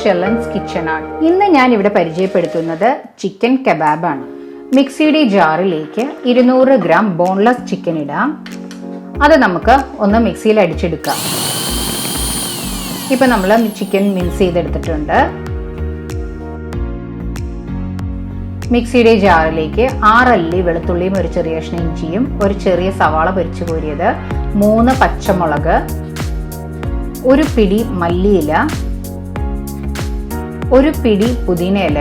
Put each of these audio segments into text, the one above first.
ഷെലൻസ് kitchen ആണ്. ഇന്ന് ഞാൻ ഇവിടെ പരിചയപ്പെടുത്തുന്നത് ചിക്കൻ കബാബ് ആണ്. മിക്സിയുടെ ജാറിലേക്ക് 200 ഗ്രാം ബോൺലെസ് ചിക്കൻ ഇടാം. അത് നമുക്ക് ഒന്ന് മിക്സിയിൽ അടിച്ചെടുക്കാം. ഇപ്പൊ നമ്മൾ ചിക്കൻ മിൻസ് ചെയ്തെടുത്തിട്ടുണ്ട്. മിക്സിയുടെ ജാറിലേക്ക് 6 അല്ലി വെളുത്തുള്ളിയും ഒരു ചെറിയ കഷ്ണം ഇഞ്ചിയും ഒരു ചെറിയ സവാള പൊരിച്ചു കോരിയത്, 3 പച്ചമുളക്, ഒരു പിടി മല്ലിയില, ഒരു പിടി പുതിനയില,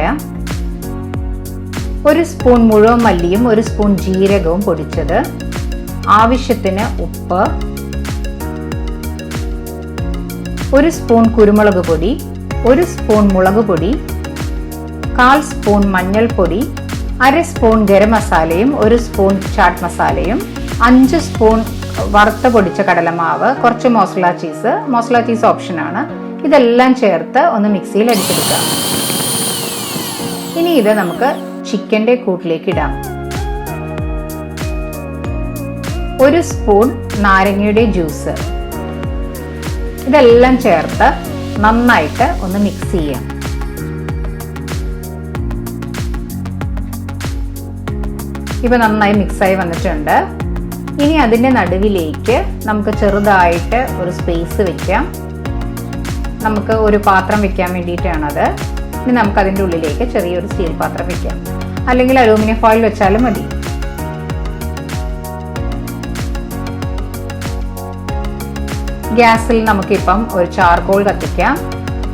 1 സ്പൂൺ മുഴുവൻ മല്ലിയും 1 സ്പൂൺ ജീരകവും പൊടിച്ചത്, ആവശ്യത്തിന് ഉപ്പ്, 1 സ്പൂൺ കുരുമുളക് പൊടി, 1 സ്പൂൺ മുളക് പൊടി, 1/4 സ്പൂൺ മഞ്ഞൾപ്പൊടി, 1/2 സ്പൂൺ ഗരം മസാലയും 1 സ്പൂൺ ചാട്ട് മസാലയും, 5 സ്പൂൺ വറുത്ത പൊടിച്ച കടലമാവ്, കുറച്ച് മോസറല്ല ചീസ് ഓപ്ഷനാണ്. ഇതെല്ലാം ചേർത്ത് ഒന്ന് മിക്സിയിൽ അടിച്ചെടുക്കാം. ഇനി ഇത് നമുക്ക് ചിക്കൻ്റെ കൂട്ടിലേക്ക് ഇടാം. 1 സ്പൂൺ നാരങ്ങയുടെ ജ്യൂസ്, ഇതെല്ലാം ചേർത്ത് നന്നായിട്ട് ഒന്ന് മിക്സ് ചെയ്യാം. ഇപ്പൊ നന്നായി മിക്സായി വന്നിട്ടുണ്ട്. ഇനി അതിൻ്റെ നടുവിലേക്ക് നമുക്ക് ചെറുതായിട്ട് ഒരു സ്പേസ് വെക്കാം. നമുക്ക് ഒരു പാത്രം വെക്കാൻ വേണ്ടിയിട്ടാണത്. ഇനി നമുക്ക് അതിൻ്റെ ഉള്ളിലേക്ക് ചെറിയൊരു സ്റ്റീൽ പാത്രം വെക്കാം, അല്ലെങ്കിൽ അലൂമിനിയം ഫോയിൽ വെച്ചാലും മതി. ഗ്യാസിൽ നമുക്കിപ്പം ഒരു ചാർക്കോൾ കത്തിക്കാം.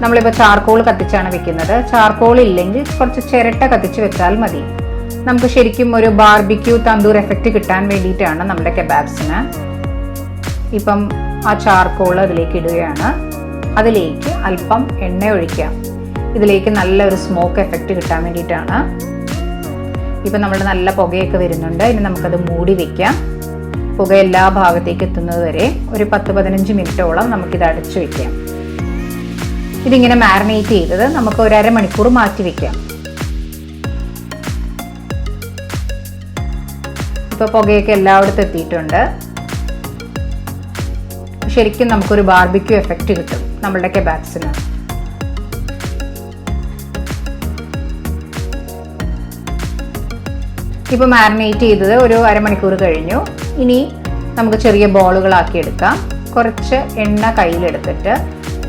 നമ്മളിപ്പോൾ ചാർക്കോൾ കത്തിച്ചാണ് വെക്കുന്നത്. ചാർക്കോൾ ഇല്ലെങ്കിൽ കുറച്ച് ചിരട്ട കത്തിച്ച് വെച്ചാൽ മതി. നമുക്ക് ശരിക്കും ഒരു ബാർബിക്യൂ തന്തൂർ എഫക്റ്റ് കിട്ടാൻ വേണ്ടിയിട്ടാണ് നമ്മുടെ കബാബ്സിന്. ഇപ്പം ആ ചാർക്കോൾ അതിലേക്ക് ഇടുകയാണ്. അതിലേക്ക് അല്പം എണ്ണ ഒഴിക്കാം. ഇതിലേക്ക് നല്ലൊരു സ്മോക്ക് എഫക്റ്റ് കിട്ടാൻ വേണ്ടിയിട്ടാണ്. ഇപ്പം നമ്മുടെ നല്ല പുകയൊക്കെ വരുന്നുണ്ട്. ഇനി നമുക്കത് മൂടി വെക്കാം. പുക എല്ലാ ഭാഗത്തേക്ക് എത്തുന്നത് വരെ ഒരു 10-15 മിനിറ്റോളം നമുക്കിത് അടച്ചു വെക്കാം. ഇതിങ്ങനെ മാരിനേറ്റ് ചെയ്തത് നമുക്ക് ഒരു അരമണിക്കൂർ മാറ്റി വെക്കാം. ഇപ്പോൾ പുകയൊക്കെ എല്ലായിടത്തും എത്തിയിട്ടുണ്ട്. ശരിക്കും നമുക്കൊരു ബാർബിക്യൂ എഫക്റ്റ് കിട്ടും നമ്മളുടെ കബാബ്സിന്. ഇപ്പോൾ മാരിനേറ്റ് ചെയ്തത് ഒരു അരമണിക്കൂർ കഴിഞ്ഞു. ഇനി നമുക്ക് ചെറിയ ബോളുകളാക്കി എടുക്കാം. കുറച്ച് എണ്ണ കയ്യിലെടുത്തിട്ട്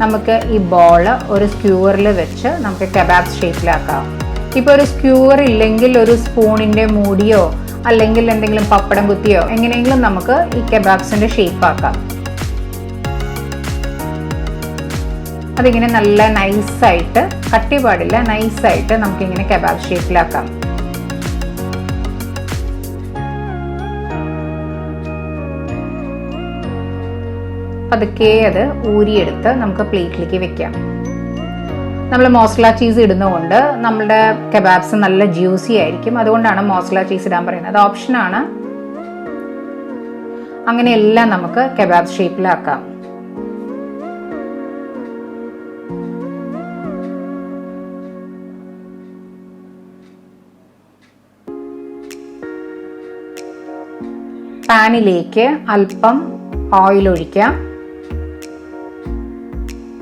നമുക്ക് ഈ ബോള് ഒരു സ്ക്യൂവറിൽ വെച്ച് നമുക്ക് കബാബ് ഷേപ്പിലാക്കാം. ഇപ്പോൾ ഒരു സ്ക്യൂവർ ഇല്ലെങ്കിൽ ഒരു സ്പൂണിൻ്റെ മൂടിയോ അല്ലെങ്കിൽ എന്തെങ്കിലും പപ്പടം കുത്തിയോ എങ്ങനെയെങ്കിലും നമുക്ക് ഈ കബാബ്സിന്റെ ഷേപ്പ് ആക്കാം. അതിങ്ങനെ നല്ല നൈസായിട്ട്, കട്ടി പാടില്ല, നൈസായിട്ട് നമുക്കിങ്ങനെ കബാബ് ഷേപ്പിലാക്കാം. പതുക്കെ അത് ഊരിയെടുത്ത് നമുക്ക് പ്ലേറ്റിലേക്ക് വെക്കാം. നമ്മൾ മോസറല്ല ചീസ് ഇടുന്നതുകൊണ്ട് നമ്മളുടെ കബാബ്സ് നല്ല ജ്യൂസി ആയിരിക്കും. അതുകൊണ്ടാണ് മോസറല്ല ചീസ് ഇടാൻ പറയുന്നത്. അത് ഓപ്ഷനാണ്. അങ്ങനെയെല്ലാം നമുക്ക് കബാബ് ഷേപ്പിലാക്കാം. പാനിലേക്ക് അല്പം ഓയിൽ ഒഴിക്കാം.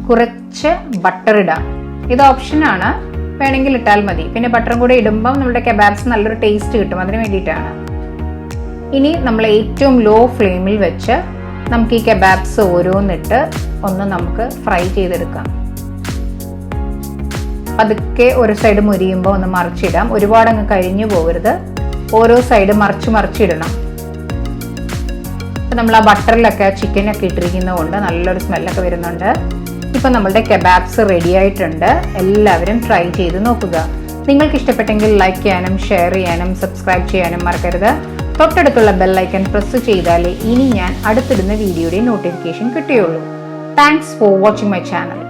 കുറച്ച് ബട്ടർ ഇടാം. ഇത് ഓപ്ഷനാണ്, വേണമെങ്കിൽ ഇട്ടാൽ മതി. പിന്നെ ബട്ടറും കൂടെ ഇടുമ്പം നമ്മുടെ കബാബ്സ് നല്ലൊരു ടേസ്റ്റ് കിട്ടും. അതിന് വേണ്ടിയിട്ടാണ്. ഇനി നമ്മൾ ഏറ്റവും ലോ ഫ്ലെയിമിൽ വെച്ച് നമുക്ക് ഈ കബാബ്സ് ഓരോന്നിട്ട് ഒന്ന് നമുക്ക് ഫ്രൈ ചെയ്തെടുക്കാം. പതുക്കെ ഒരു സൈഡ് മുരിയുമ്പോൾ ഒന്ന് മറിച്ചിടാം. ഒരുപാട് അങ്ങ് കരിഞ്ഞു പോകരുത്. ഓരോ സൈഡ് മറിച്ചിടണം. നമ്മൾ ആ ബട്ടറിലൊക്കെ ചിക്കനൊക്കെ ഇട്ടിരിക്കുന്നത് കൊണ്ട് നല്ലൊരു സ്മെല്ലൊക്കെ വരുന്നുണ്ട്. ഇപ്പം നമ്മളുടെ കബാബ്സ് റെഡി ആയിട്ടുണ്ട്. എല്ലാവരും ട്രൈ ചെയ്ത് നോക്കുക. നിങ്ങൾക്ക് ഇഷ്ടപ്പെട്ടെങ്കിൽ ലൈക്ക് ചെയ്യാനും ഷെയർ ചെയ്യാനും സബ്സ്ക്രൈബ് ചെയ്യാനും മറക്കരുത്. തൊട്ടടുത്തുള്ള ബെൽ ഐക്കൺ പ്രസ് ചെയ്താലേ ഇനി ഞാൻ അടുത്തിടുന്ന വീഡിയോയുടെ നോട്ടിഫിക്കേഷൻ കിട്ടുകയുള്ളൂ. Thanks for watching my channel.